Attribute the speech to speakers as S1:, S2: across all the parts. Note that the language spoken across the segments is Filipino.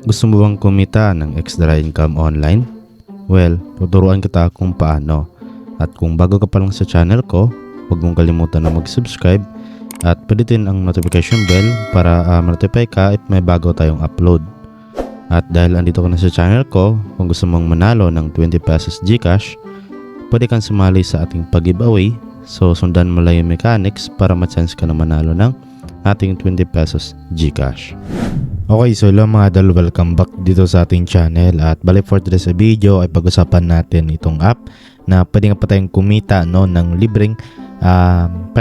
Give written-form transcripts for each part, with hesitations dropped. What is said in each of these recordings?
S1: Gusto mo bang kumita ng extra income online? Well, tuturuan kita kung paano. At kung bago ka pa lang sa channel ko, huwag mong kalimutan na mag-subscribe at pindutin ang notification bell para ma-notify ka if may bago tayong upload. At dahil andito ka na sa channel ko, kung gusto mong manalo ng 20 pesos GCash, pwede kang sumali sa ating pag-giveaway. So sundan mo lang yung mechanics para ma-chance ka na manalo ng ating 20 pesos GCash. Okay, so hello mga idol, welcome back dito sa ating channel. At balik for today's video ay pag-usapan natin itong app na pwede nga pa tayong kumita ng libreng $5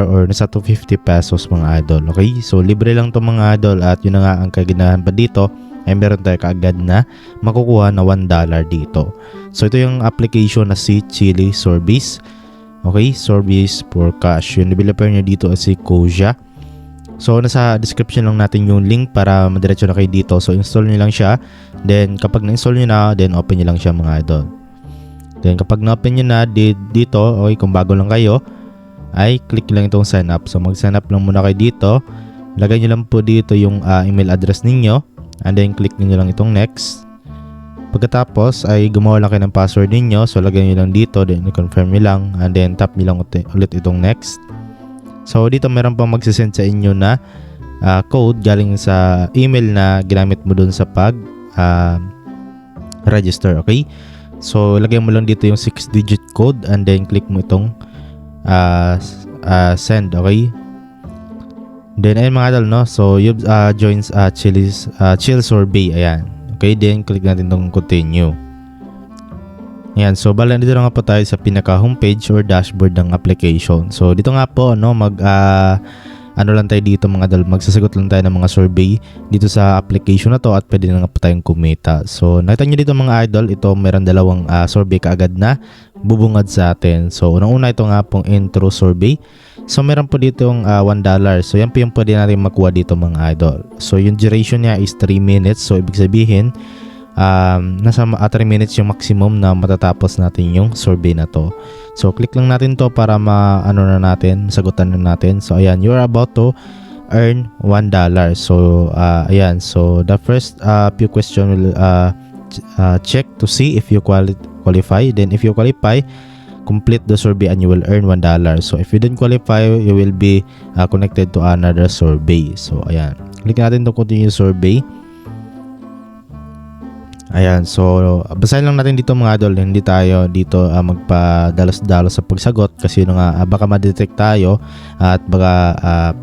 S1: or nasa 250 pesos mga idol. Okay, so libre lang to mga idol at yun na nga ang kaganahan pa dito ay meron tayo kaagad na makukuha na $1 dito. So ito yung application na si Chili Sorbis. Okay, Sorbis for cash. Yung developer niya dito ay si Koja. So nasa description lang natin yung link para madiretso na kayo dito. So install nyo lang siya. Then kapag na-install nyo na, then open nyo lang siya mga idol. Then kapag na-open nyo na dito, okay, kung bago lang kayo, ay click lang itong sign up. So mag-sign up lang muna kayo dito. Lagay nyo lang po dito yung email address ninyo. And then click nyo lang itong next. Pagkatapos ay gumawa lang kayo ng password ninyo. So lagay nyo lang dito, then i-confirm nyo lang. And then tap nyo lang ulit itong next. So dito meron pang magsisend sa inyo na code galing sa email na ginamit mo dun sa pag register, okay? So lagay mo lang dito yung 6-digit code and then click mo itong send, okay? Then ayun mga idol, no? So you've joins Chill Sorbet, ayan. Okay, then click natin itong continue. Ayan, so bala dito na nga po tayo sa pinaka homepage or dashboard ng application. So dito nga po ano lang tayo dito mga idol, magsasagot lang tayo ng mga survey dito sa application na to at pwede na nga po tayong kumita. So nakita nyo dito mga idol, ito meron dalawang survey kaagad na bubungad sa atin. So unang-una ito nga pong intro survey. So meron po dito yung $1. So yan po yung pwede natin makuha dito mga idol. So yung duration niya is 3 minutes. So ibig sabihin nasa 3 minutes yung maximum na matatapos natin yung survey na to. So click lang natin to para masagutan na natin. So ayan, you're about to earn $1. So ayan, so the first few questions will check to see if you qualify. Then if you qualify, complete the survey and you will earn $1. So if you didn't qualify, you will be connected to another survey. So ayan, click natin to continue survey. Ayan, so basahin lang natin dito mga idol, hindi tayo dito magpadalos-dalos sa pagsagot kasi baka ma-detect tayo at baka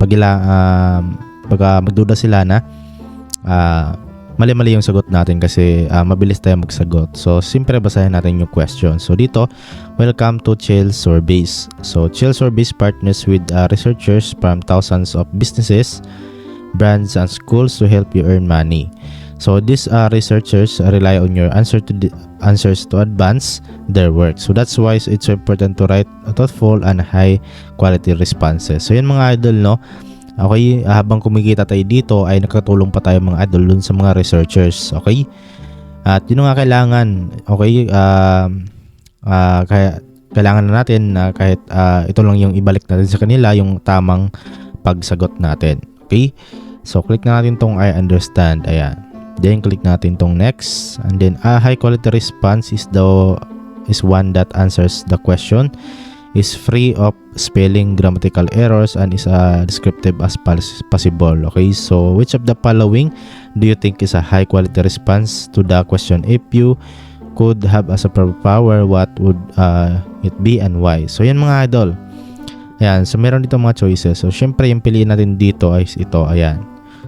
S1: magduda sila na mali-mali yung sagot natin kasi mabilis tayo magsagot. So siyempre basahin natin yung question. So dito, welcome to Chill Sorbis. So Chill Sorbis partners with researchers from thousands of businesses, brands and schools to help you earn money. So these researchers rely on your answers to advance their work. So that's why it's important to write thoughtful and high quality responses. So yun mga idol, no? Okay, habang kumikita tayo dito ay nakatulong pa tayo mga idol dun sa mga researchers. Okay? At yun nga kailangan, okay, kaya kailangan na natin na kahit ito lang yung ibalik natin sa kanila yung tamang pagsagot natin. Okay? So click na natin tong I understand. Ayan. Then click natin tong next, and then high quality response is one that answers the question, is free of spelling, grammatical errors, and is descriptive as possible. Okay, so which of the following do you think is a high quality response to the question? If you could have a superpower, what would it be and why? So yan mga idol. Ayan, so meron dito mga choices. So syempre yung piliin natin dito ay ito, ayan.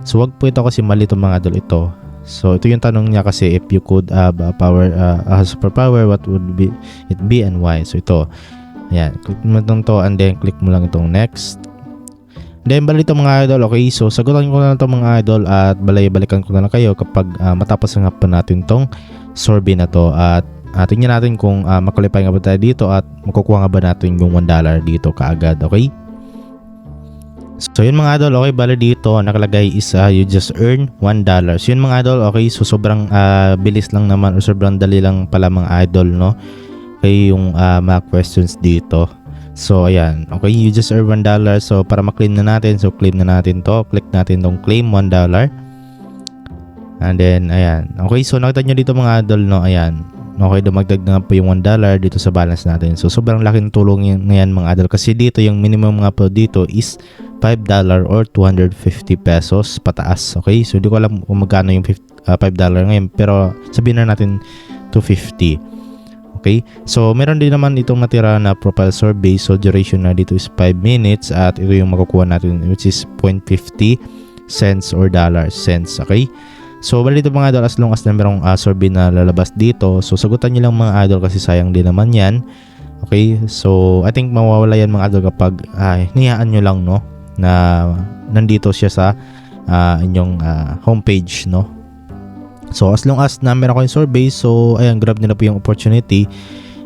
S1: So wag po ito kasi mali ito mga idol, ito. So ito yung tanong niya kasi, if you could have a superpower, what would it be and why? So ito, ayan, click mo itong to and then click mo lang itong next. Then balik ito mga idol, okay, so sagutan ko na lang ito mga idol at balikan ko na lang kayo kapag matapos nga pa natin tong survey na to at tingnan natin kung makulipay nga ba tayo dito at makukuha nga ba natin yung $1 dito kaagad, okay? So yun mga idol, okay, bali dito nakalagay is you just earn $1. So yun mga idol, okay, so sobrang bilis lang naman o sobrang dali lang pala mga idol, no? Okay, yung mga questions dito. So ayan, okay, you just earn $1. So para ma-claim na natin, so claim na natin to. Click natin tong claim $1. And then, ayan. Okay, so nakita nyo dito mga idol, no? Ayan. Okay, dumagdag na po yung $1 dito sa balance natin. So, sobrang laking tulong yan mga idol. Kasi dito, yung minimum nga po dito is $5 or 250 pesos pataas. Okay, so hindi ko alam kung magkano yung $5 ngayon. Pero sabihin na natin 250. Okay, so meron din naman itong natira na profile survey. So, duration na dito is 5 minutes. At ito yung makukuha natin, which is 0.50 cents or $cents. Okay, so bali dito mga idol, as long as na merong survey na lalabas dito, so sagutan nyo lang mga idol kasi sayang din naman yan. Okay, so I think mawawala yan mga idol kapag hinayaan nyo lang, no, na nandito siya sa inyong homepage, no. So as long as na meron kayong survey, so ayan, grab nyo na po yung opportunity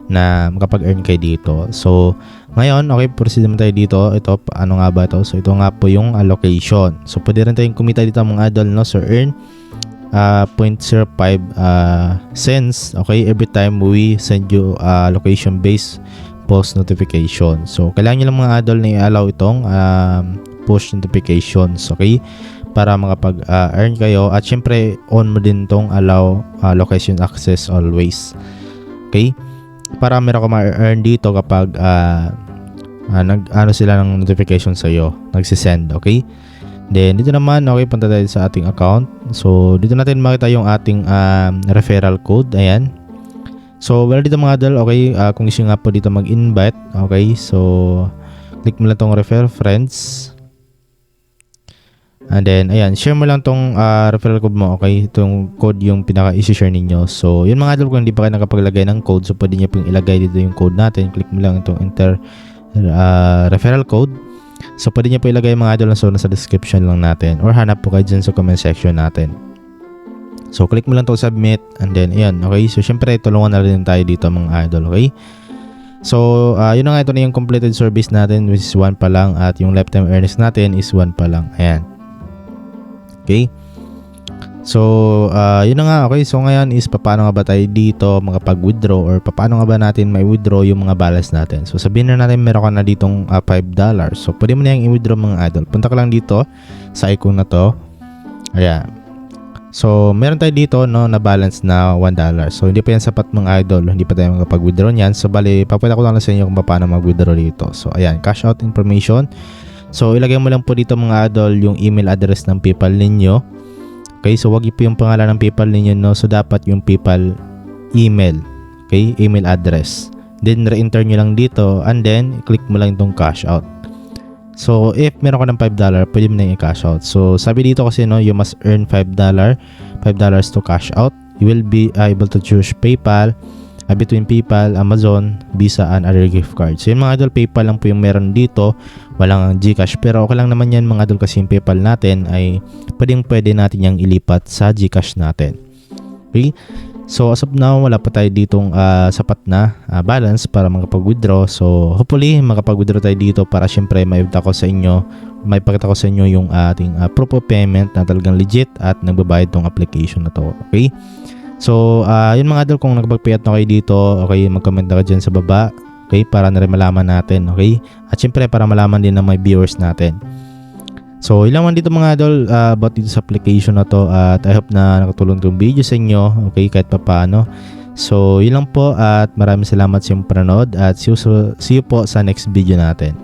S1: na makapag-earn kayo dito. So ngayon, okay, proceed naman tayo dito. Ito, ano nga ba ito? So ito nga po yung allocation. So pwede rin tayong kumita dito mga idol, no. So earn 0.05 cents, okay, every time we send you location based post notification. So kailangan nyo lang mga idol na i-allow itong push notifications, okay, para makapag-earn kayo. At syempre on mo din tong allow location access always, okay, para meron ka ma-earn dito kapag nag-ano sila ng notification sa iyo, nagsisend, okay. Then dito naman, okay, punta tayo sa ating account. So dito natin makita yung ating referral code. Ayan. So well, dito mga idol, okay, kung gusto nga po dito mag-invite, okay, so click mo lang tong refer friends. And then ayan, share mo lang tong referral code mo, okay. Itong code yung pinaka-i-share ninyo. So yun mga idol, kung hindi pa kayo nakapaglagay ng code, so pwede niyo pong ilagay dito yung code natin. Click mo lang itong enter referral code. So pwede nyo po ilagay mga idol, so nasa description lang natin, or hanap po kayo dyan sa comment section natin. So click mo lang to submit, and then ayan, okay. So syempre tulungan na rin tayo dito mga idol, okay. So yun na nga, ito na yung completed service natin, which is 1 pa lang, at yung lifetime earnings natin is 1 pa lang. Ayan. Okay. So yun na nga, okay. So ngayon is paano nga ba tayo dito makapag-withdraw, or paano nga ba natin may withdraw yung mga balance natin. So sabihin na natin meron ka na ditong $5. So pwede mo na yung i-withdraw mga idol. Punta ka lang dito sa icon na to. Ayan. So meron tayo dito, no, na balance na $1. So hindi pa yan sapat mga idol. Hindi pa tayo makapag-withdraw niyan. So bali, papakita ko lang sa inyo kung paano mag-withdraw dito. So ayan, cash out information. So ilagay mo lang po dito mga idol yung email address ng PayPal ninyo. Okay, so wag po yung pangalan ng PayPal ninyo, no. So dapat yung PayPal email, okay, email address. Then re-enter nyo lang dito, and then click mo lang itong cash out. So if meron ka ng $5, pwede mo na i-cash out. So sabi dito kasi, no, you must earn $5 to cash out. You will be able to choose PayPal between PayPal, Amazon, Visa, and other gift cards. So yung mga idol, PayPal lang po yung meron dito, walang GCash. Pero okay lang naman yan mga idol, kasi yung PayPal natin ay pwede natin yung ilipat sa GCash natin. Okay, so as of now, wala pa tayo ditong sapat na balance para makapag-withdraw. So hopefully makapag-withdraw tayo dito, para syempre maipakita ko sa inyo yung ating proof of payment na talagang legit at nagbabayad tong application na to. Okay, so yun mga idol, kung nakapag-payat na kayo dito, okay, mag-comment na kayo dyan sa baba, okay, para na rin malaman natin, okay, at syempre para malaman din ng mga viewers natin. So ilang man dito mga idol about dito sa application na to, at I hope na nakatulong itong video sa inyo, okay, kahit pa paano. So yun lang po, at maraming salamat sa iyong panonood, at see you po sa next video natin.